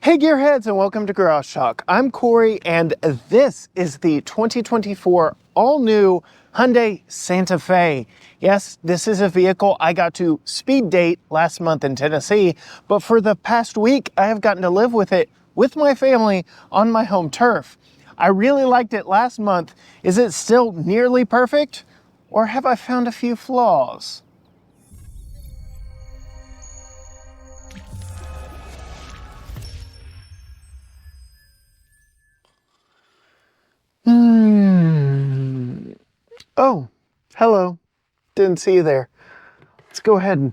Hey Gearheads, and welcome to Garage Talk. I'm Corey and this is the 2024 all-new Hyundai Santa Fe. Yes, this is a vehicle I got to speed date last month in Tennessee, but for the past week I have gotten to live with it with my family on my home turf. I really liked it last month. Is it still nearly perfect, or have I found a few flaws? Oh, hello. Didn't see you there. Let's go ahead and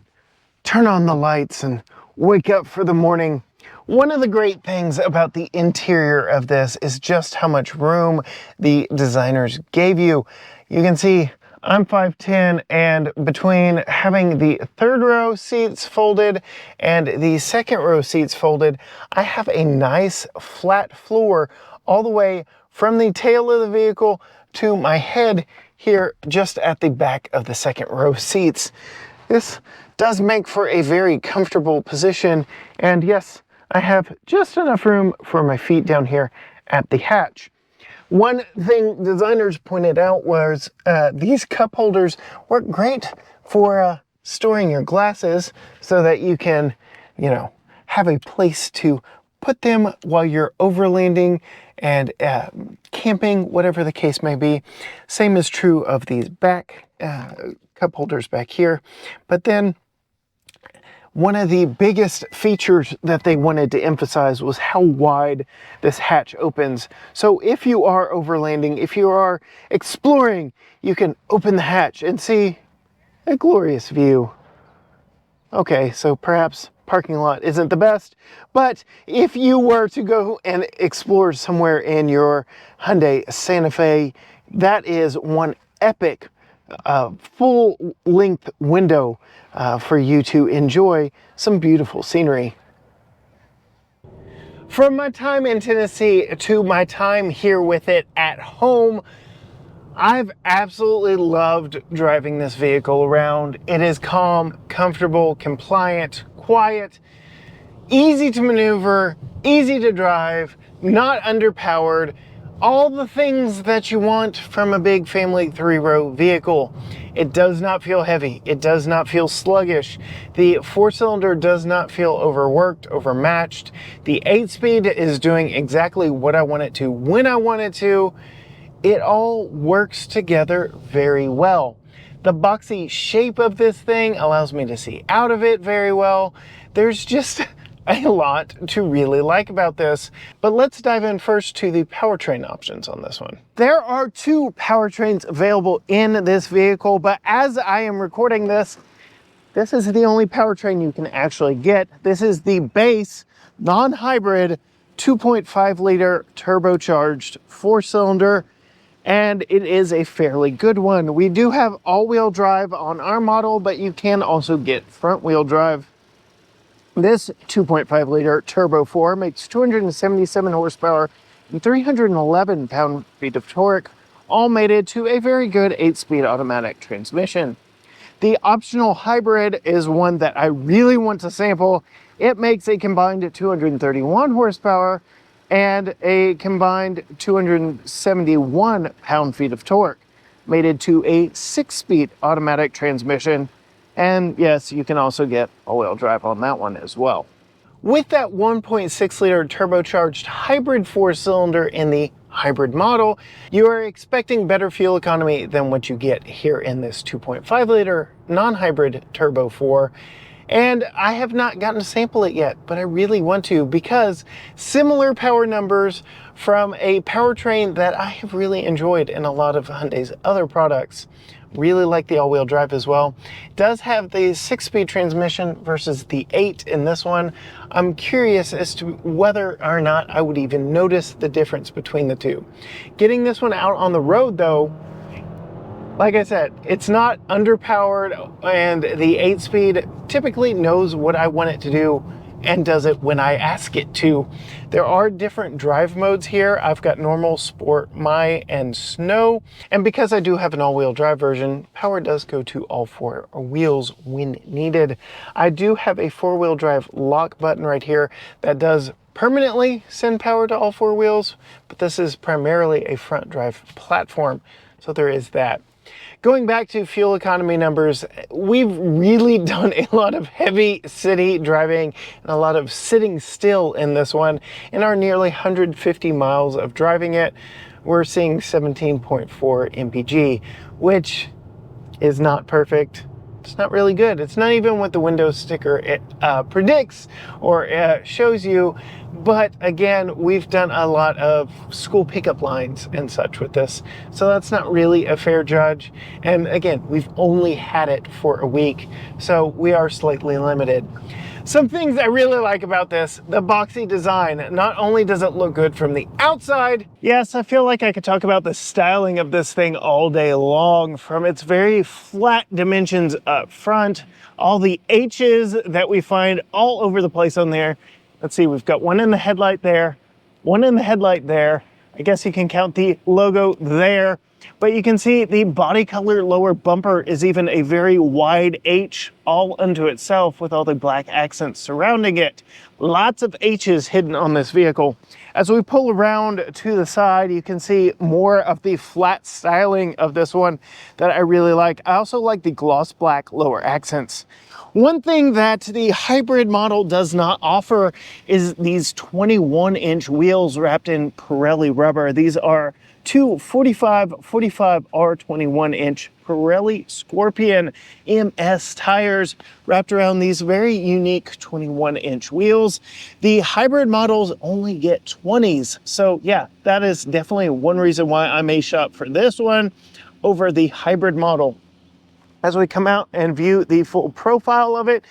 turn on the lights and wake up for the morning. One of the great things about the interior of this is just how much room the designers gave you. You can see I'm 5'10", and between having the third row seats folded and the second row seats folded, I have a nice flat floor all the way from the tail of the vehicle to my head here just at the back of the second row seats. This does make for a very comfortable position, and yes, I have just enough room for my feet down here at the hatch. One thing designers pointed out was these cup holders work great for storing your glasses so that you can, have a place to put them while you're overlanding and camping, whatever the case may be. Same is true of these back cup holders back here. But then one of the biggest features that they wanted to emphasize was how wide this hatch opens. So if you are overlanding, if you are exploring, you can open the hatch and see a glorious view. Okay, so perhaps parking lot isn't the best, but if you were to go and explore somewhere in your Hyundai Santa Fe, that is one epic full-length window for you to enjoy some beautiful scenery. From my time in Tennessee to my time here with it at home, I've absolutely loved driving this vehicle around. It is calm, comfortable, compliant, quiet, easy to maneuver, easy to drive, not underpowered, all the things that you want from a big family three-row vehicle. It does not feel heavy. It does not feel sluggish. The four-cylinder does not feel overworked, overmatched. The 8-speed is doing exactly what I want it to when I want it to. It all works together very well. The boxy shape of this thing allows me to see out of it very well. There's just a lot to really like about this, but let's dive in first to the powertrain options on this one. There are two powertrains available in this vehicle, but as I am recording this, this is the only powertrain you can actually get. This is the base non-hybrid 2.5 liter turbocharged 4-cylinder, and it is a fairly good one. We do have all-wheel drive on our model, but you can also get front-wheel drive. This 2.5 liter Turbo 4 makes 277 horsepower and 311 pound-feet of torque, all mated to a very good 8-speed automatic transmission. The optional hybrid is one that I really want to sample. It makes a combined 231 horsepower and a combined 271 pound-feet of torque, mated to a 6-speed automatic transmission. And yes, you can also get all-wheel drive on that one as well. With that 1.6 liter turbocharged hybrid 4-cylinder in the hybrid model, you are expecting better fuel economy than what you get here in this 2.5 liter non-hybrid Turbo 4. And I have not gotten to sample it yet, but I really want to, because similar power numbers from a powertrain that I have really enjoyed in a lot of Hyundai's other products. Really like the all-wheel drive as well. It does have the 6-speed transmission versus the 8 in this one. I'm curious as to whether or not I would even notice the difference between the two. Getting this one out on the road though, like I said, it's not underpowered, and the 8-speed typically knows what I want it to do and does it when I ask it to. There are different drive modes here. I've got normal, sport, my, and snow. And because I do have an all-wheel drive version, power does go to all 4 wheels when needed. I do have a 4-wheel drive lock button right here that does permanently send power to all four wheels, but this is primarily a front drive platform. So there is that. Going back to fuel economy numbers, we've really done a lot of heavy city driving and a lot of sitting still in this one. In our nearly 150 miles of driving it, we're seeing 17.4 mpg, which is not perfect. It's not really good. It's not even what the Windows sticker predicts or shows you. But again, we've done a lot of school pickup lines and such with this. So that's not really a fair judge. And again, we've only had it for a week, so we are slightly limited. Some things I really like about this, the boxy design. Not only does it look good from the outside, yes, I feel like I could talk about the styling of this thing all day long, from its very flat dimensions up front, all the H's that we find all over the place on there. Let's see, we've got one in the headlight there, one in the headlight there. I guess you can count the logo there. But you can see the body color lower bumper is even a very wide H all unto itself with all the black accents surrounding it. Lots of H's hidden on this vehicle. As we pull around to the side, you can see more of the flat styling of this one that I really like. I also like the gloss black lower accents. One thing that the hybrid model does not offer is these 21-inch wheels wrapped in Pirelli rubber. These are two 45 R21-inch Pirelli Scorpion MS tires wrapped around these very unique 21-inch wheels. The hybrid models only get 20s. So yeah, that is definitely one reason why I may shop for this one over the hybrid model. As we come out and view the full profile of it,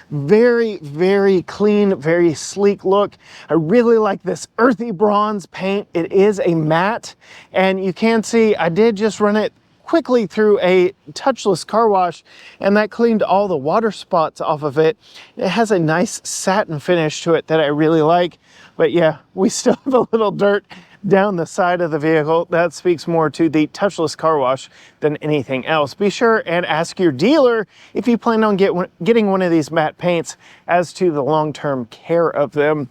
very, very clean, very sleek look. I really like this earthy bronze paint. It is a matte, and you can see I did just run it quickly through a touchless car wash, and that cleaned all the water spots off of it. It has a nice satin finish to it that I really like, but yeah, we still have a little dirt down the side of the vehicle. That speaks more to the touchless car wash than anything else. Be sure and ask your dealer if you plan on getting one of these matte paints as to the long-term care of them.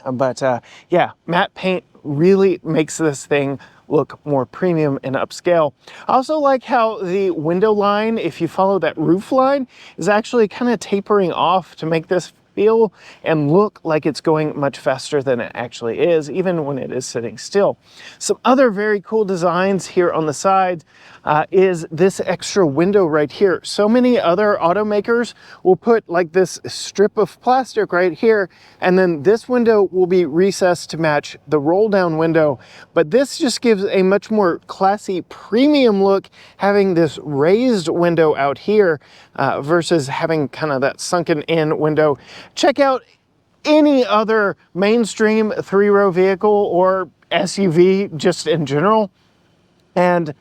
But yeah, matte paint really makes this thing look more premium and upscale. I also like how the window line, if you follow that roof line, is actually kind of tapering off to make this feel and look like it's going much faster than it actually is, even when it is sitting still. Some other very cool designs here on the side is this extra window right here. So many other automakers will put like this strip of plastic right here, and then this window will be recessed to match the roll down window. But this just gives a much more classy premium look, having this raised window out here versus having kind of that sunken in window. Check out any other mainstream three-row vehicle or SUV just in general, and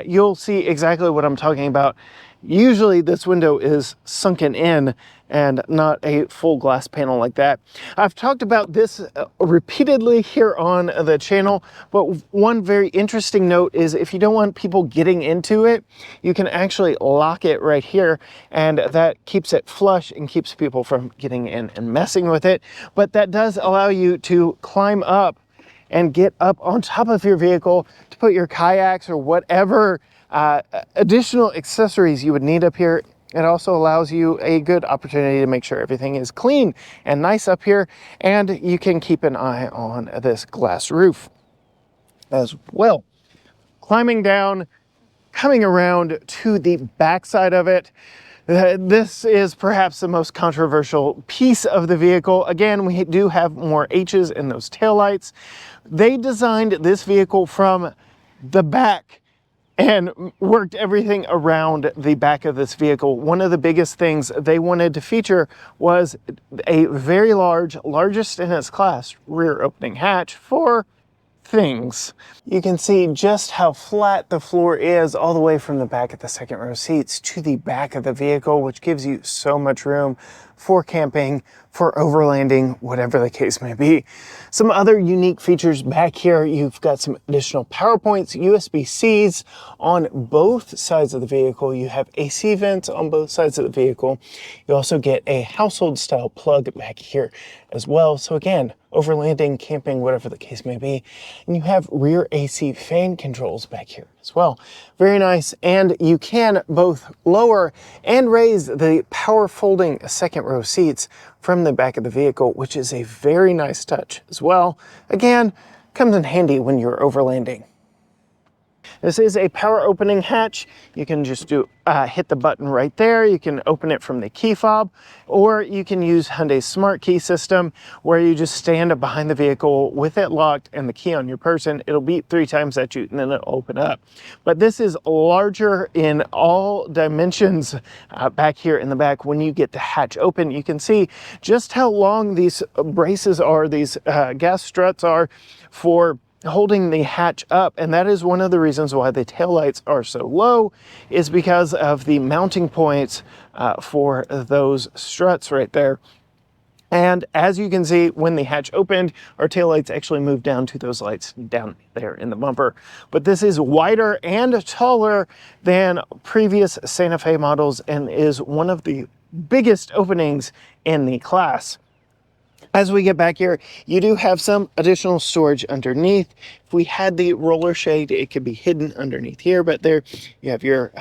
you'll see exactly what I'm talking about. Usually this window is sunken in and not a full glass panel like that. I've talked about this repeatedly here on the channel, but one very interesting note is if you don't want people getting into it, you can actually lock it right here, and that keeps it flush and keeps people from getting in and messing with it. But that does allow you to climb up and get up on top of your vehicle to put your kayaks or whatever additional accessories you would need up here. It also allows you a good opportunity to make sure everything is clean and nice up here, and you can keep an eye on this glass roof as well. Climbing down, coming around to the back side of it, this is perhaps the most controversial piece of the vehicle. Again, we do have more H's in those taillights. They designed this vehicle from the back and worked everything around the back of this vehicle. One of the biggest things they wanted to feature was a very large, largest in its class, rear opening hatch for things. You can see just how flat the floor is all the way from the back of the second row seats to the back of the vehicle, which gives you so much room for camping, for overlanding, whatever the case may be. Some other unique features back here, you've got some additional power points, USB-Cs on both sides of the vehicle. You have AC vents on both sides of the vehicle. You also get a household style plug back here as well. So again, overlanding, camping, whatever the case may be. And you have rear AC fan controls back here as well. Very nice. And you can both lower and raise the power folding second row seats from the back of the vehicle, which is a very nice touch as well. Again, comes in handy when you're overlanding. This is a power opening hatch. You can just hit the button right there. You can open it from the key fob, or you can use Hyundai's smart key system where you just stand behind the vehicle with it locked and the key on your person. It'll beep 3 times at you and then it'll open up. But this is larger in all dimensions back here in the back. When you get the hatch open, you can see just how long these braces are, these gas struts are for holding the hatch up, and that is one of the reasons why the taillights are so low, is because of the mounting points for those struts right there. And as you can see, when the hatch opened, our taillights actually moved down to those lights down there in the bumper. But this is wider and taller than previous Santa Fe models and is one of the biggest openings in the class. As we get back here, you do have some additional storage underneath. If we had the roller shade, it could be hidden underneath here, but there you have your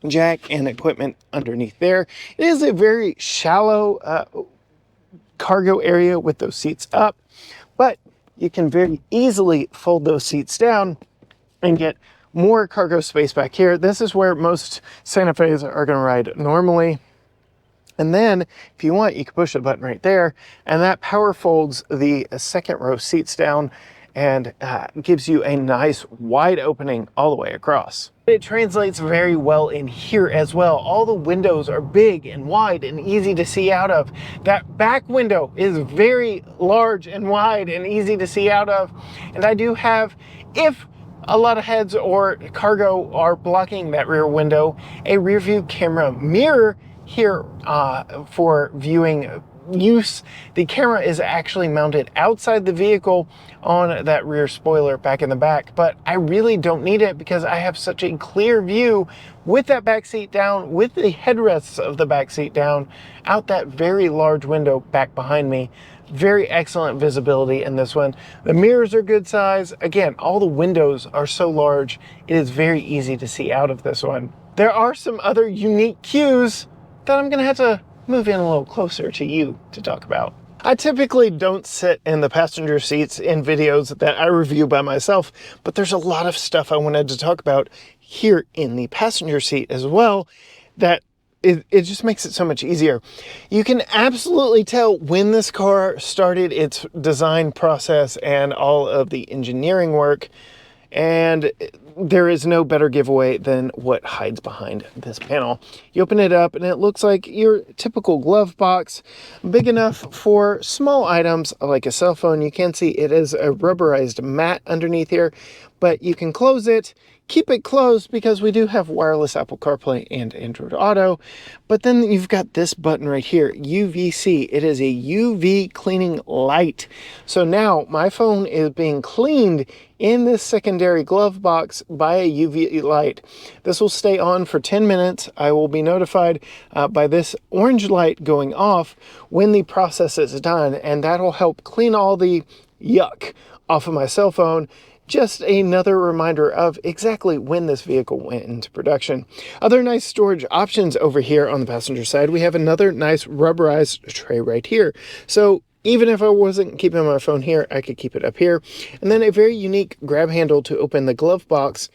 jack and equipment underneath there. It is a very shallow cargo area with those seats up, but you can very easily fold those seats down and get more cargo space back here. This is where most Santa Fe's are going to ride normally. And then if you want, you can push the button right there, and that power folds the second row seats down and gives you a nice wide opening all the way across. It translates very well in here as well. All the windows are big and wide and easy to see out of. That back window is very large and wide and easy to see out of. And I do have, if a lot of heads or cargo are blocking that rear window, a rear view camera mirror here for viewing use. The camera is actually mounted outside the vehicle on that rear spoiler back in the back, but I really don't need it because I have such a clear view with that back seat down, with the headrests of the back seat down, out that very large window back behind me. Very excellent visibility in this one. The mirrors are good size. Again, all the windows are so large, it is very easy to see out of this one. There are some other unique cues that I'm gonna have to move in a little closer to you to talk about. I typically don't sit in the passenger seats in videos that I review by myself, but there's a lot of stuff I wanted to talk about here in the passenger seat as well that it just makes it so much easier. You can absolutely tell when this car started its design process and all of the engineering work, and there is no better giveaway than what hides behind this panel. You open it up and it looks like your typical glove box, big enough for small items like a cell phone. You can see it is a rubberized mat underneath here, but you can close it, keep it closed because we do have wireless Apple CarPlay and Android Auto. But then you've got this button right here, UVC. It is a UV cleaning light. So now my phone is being cleaned in this secondary glove box by a UV light. This will stay on for 10 minutes. I will be notified by this orange light going off when the process is done, and that'll help clean all the yuck off of my cell phone. Just another reminder of exactly when this vehicle went into production. Other nice storage options over here on the passenger side. We have another nice rubberized tray right here. So even if I wasn't keeping my phone here, I could keep it up here. And then a very unique grab handle to open the glove box.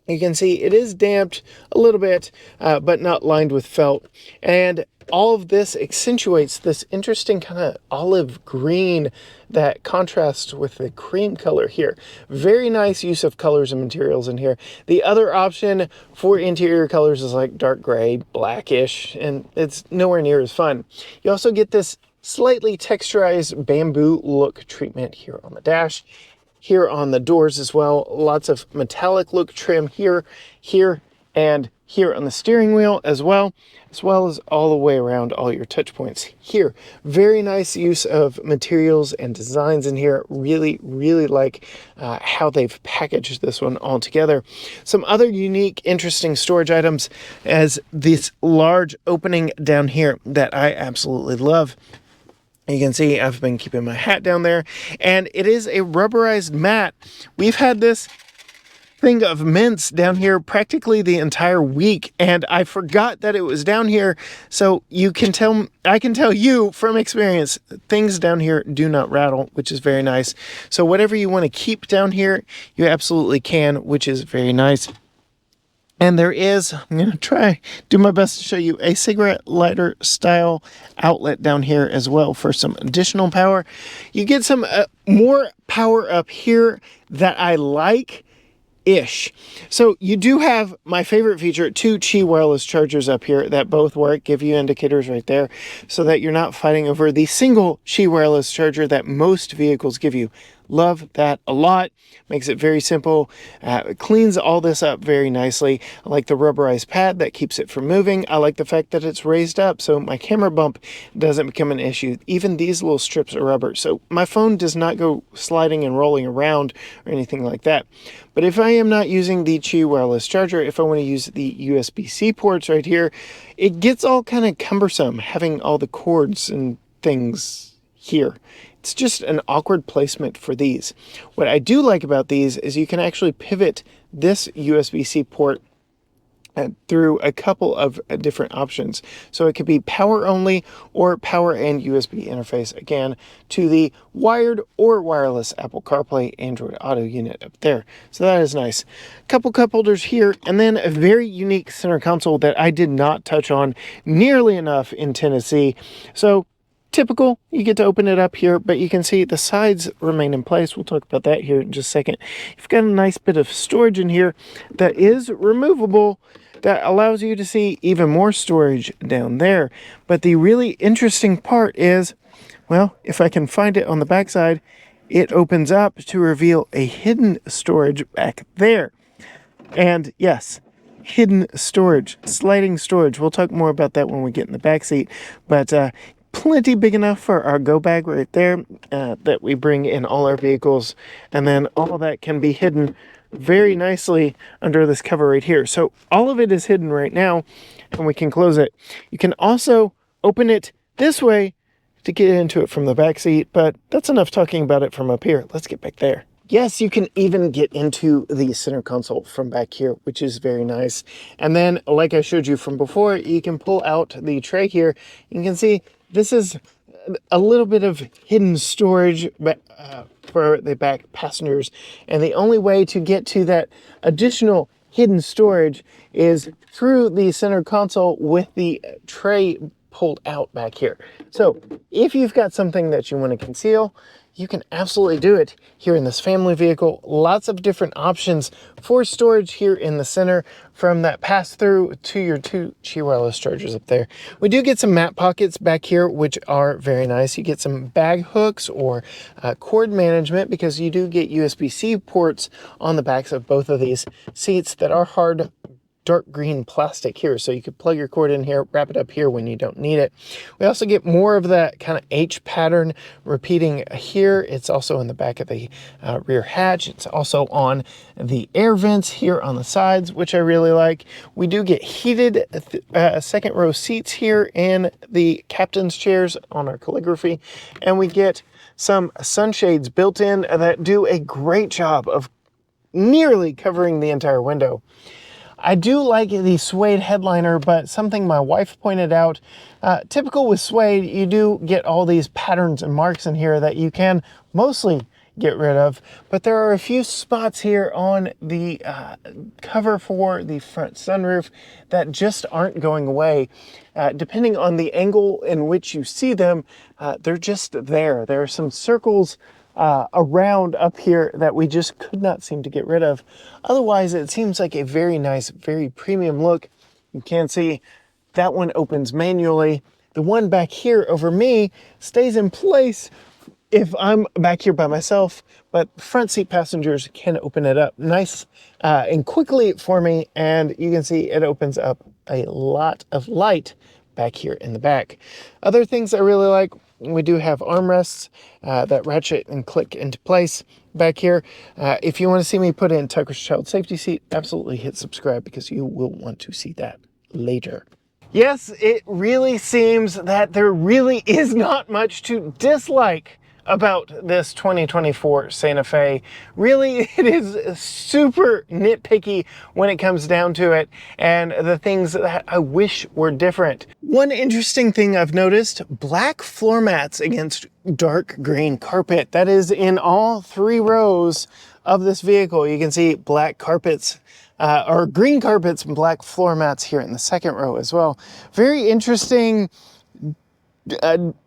You can see it is damped a little bit, but not lined with felt. And all of this accentuates this interesting kind of olive green that contrasts with the cream color here. Very nice use of colors and materials in here. The other option for interior colors is like dark gray, blackish, and it's nowhere near as fun. You also get this slightly texturized bamboo look treatment here on the dash, here on the doors as well. Lots of metallic look trim here, and here on the steering wheel as well as all the way around all your touch points here. Very nice use of materials and designs in here. Really like how they've packaged this one all together. Some other unique, interesting storage items as this large opening down here that I absolutely love. You can see I've been keeping my hat down there, and it is a rubberized mat. We've had this thing of mints down here practically the entire week, and I forgot that it was down here. So I can tell you from experience, things down here do not rattle, which is very nice. So whatever you want to keep down here, you absolutely can, which is very nice. And there is, I'm going to do my best to show you, a cigarette lighter style outlet down here as well for some additional power. You get some more power up here that I like. So you do have my favorite feature, 2 Qi wireless chargers up here that both work, give you indicators right there so that you're not fighting over the single Qi wireless charger that most vehicles give you. Love that a lot. Makes it very simple. It cleans all this up very nicely. I like the rubberized pad that keeps it from moving. I like the fact that it's raised up so my camera bump doesn't become an issue. Even these little strips of rubber, so my phone does not go sliding and rolling around or anything like that. But if I am not using the Qi wireless charger, if I want to use the USB-C ports right here, it gets all kind of cumbersome having all the cords and things here. It's just an awkward placement for these. What I do like about these is you can actually pivot this USB-C port through a couple of different options. So it could be power only or power and USB interface, again, to the wired or wireless Apple CarPlay Android Auto unit up there. So that is nice. Couple cup holders here, and then a very unique center console that I did not touch on nearly enough in Tennessee. So typical, you get to open it up here, but you can see the sides remain in place. We'll talk about that here in just a second. You've got a nice bit of storage in here that is removable, that allows you to see even more storage down there. But the really interesting part is, well, if I can find it on the backside, it opens up to reveal a hidden storage back there. And yes, hidden storage, sliding storage. We'll talk more about that when we get in the back seat. But plenty big enough for our go bag right there that we bring in all our vehicles, and then all of that can be hidden very nicely under this cover right here. So all of it is hidden right now, and we can close it. You can also open it this way to get into it from the back seat, but that's enough talking about it from up here. Let's get back there. Yes, you can even get into the center console from back here, which is very nice. And then, like I showed you from before, you can pull out the tray here. You can see this is a little bit of hidden storage for the back passengers. And the only way to get to that additional hidden storage is through the center console with the tray pulled out back here. So if you've got something that you want to conceal, you can absolutely do it here in this family vehicle. Lots of different options for storage here in the center, from that pass-through to your 2 Qi wireless chargers up there. We do get some mat pockets back here, which are very nice. You get some bag hooks or cord management, because you do get USB-C ports on the backs of both of these seats that are hard dark green plastic here, so you could plug your cord in here, wrap it up here when you don't need it. We also get more of that kind of H pattern repeating here. It's also in the back of the rear hatch. It's also on the air vents here on the sides, which I really like. We do get heated second row seats here in the captain's chairs on our Calligraphy, and we get some sunshades built in that do a great job of nearly covering the entire window. I do like the suede headliner, but something my wife pointed out, typical with suede, you do get all these patterns and marks in here that you can mostly get rid of, but there are a few spots here on the cover for the front sunroof that just aren't going away. Depending on the angle in which you see them, they're just there. There are some circles around up here that we just could not seem to get rid of. Otherwise, it seems like a very nice, very premium look. You can see that one opens manually. The one back here over me stays in place if I'm back here by myself, but front seat passengers can open it up nice and quickly for me. And you can see it opens up a lot of light back here in the back. Other things I really like, we do have armrests that ratchet and click into place back here. If you want to see me put in Tucker's child safety seat, absolutely hit subscribe because you will want to see that later. Yes, it really seems that there really is not much to dislike about this 2024 Santa Fe. Really, it is super nitpicky when it comes down to it, and the things that I wish were different. One interesting thing I've noticed, black floor mats against dark green carpet. That is in all 3 rows of this vehicle. You can see black carpets or green carpets and black floor mats here in the 2nd row as well. Very interesting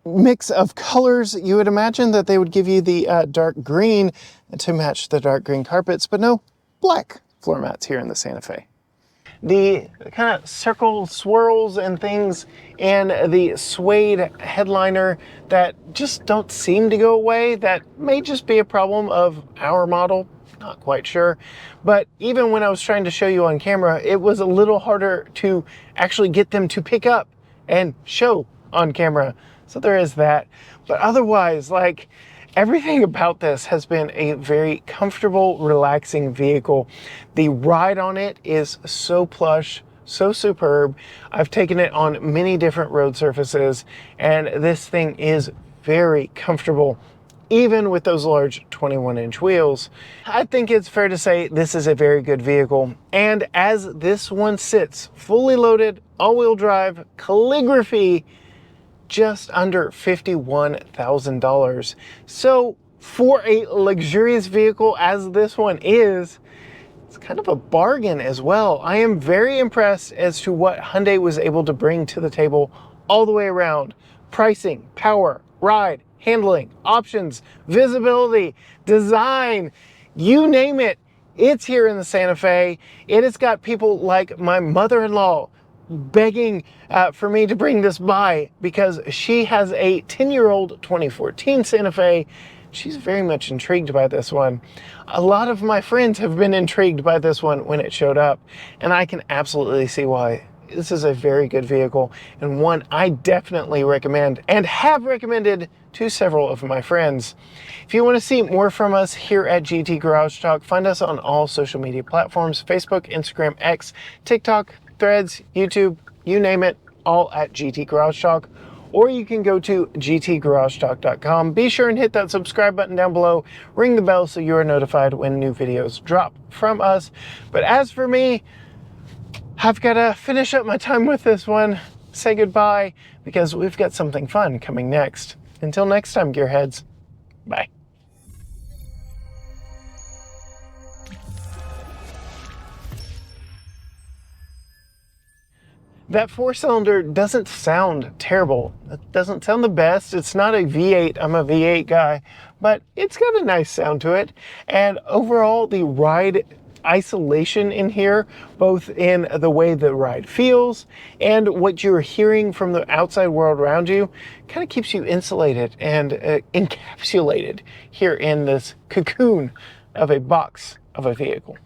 mix of colors. You would imagine that they would give you the dark green to match the dark green carpets, but no, black floor mats here in the Santa Fe. The kind of circle swirls and things in the suede headliner that just don't seem to go away. That may just be a problem of our model, not quite sure. But even when I was trying to show you on camera, it was a little harder to actually get them to pick up and show on camera. So there is that. But otherwise, like, everything about this has been a very comfortable, relaxing vehicle. The ride on it is so plush, so superb. I've taken it on many different road surfaces, and this thing is very comfortable, even with those large 21-inch wheels. I think it's fair to say this is a very good vehicle. And as this one sits, fully loaded, all-wheel drive, Calligraphy, just under $51,000. So for a luxurious vehicle as this one is, it's kind of a bargain as well. I am very impressed as to what Hyundai was able to bring to the table all the way around. Pricing, power, ride, handling, options, visibility, design, you name it, it's here in the Santa Fe. It has got people like my mother-in-law begging for me to bring this by because she has a 10-year-old 2014 Santa Fe. She's very much intrigued by this one. A lot of my friends have been intrigued by this one when it showed up, and I can absolutely see why. This is a very good vehicle, and one I definitely recommend and have recommended to several of my friends. If you want to see more from us here at GT Garage Talk, find us on all social media platforms: Facebook, Instagram, X, TikTok, Threads, YouTube, you name it, all at GT Garage Talk. Or you can go to gtgaragetalk.com. Be sure and hit that subscribe button down below. Ring the bell so you are notified when new videos drop from us. But as for me, I've got to finish up my time with this one, say goodbye, because we've got something fun coming next. Until next time, gearheads, bye. That 4-cylinder doesn't sound terrible. It doesn't sound the best. It's not a V8. I'm a V8 guy, but it's got a nice sound to it. And overall, the ride isolation in here, both in the way the ride feels and what you're hearing from the outside world around you, kind of keeps you insulated and encapsulated here in this cocoon of a box of a vehicle.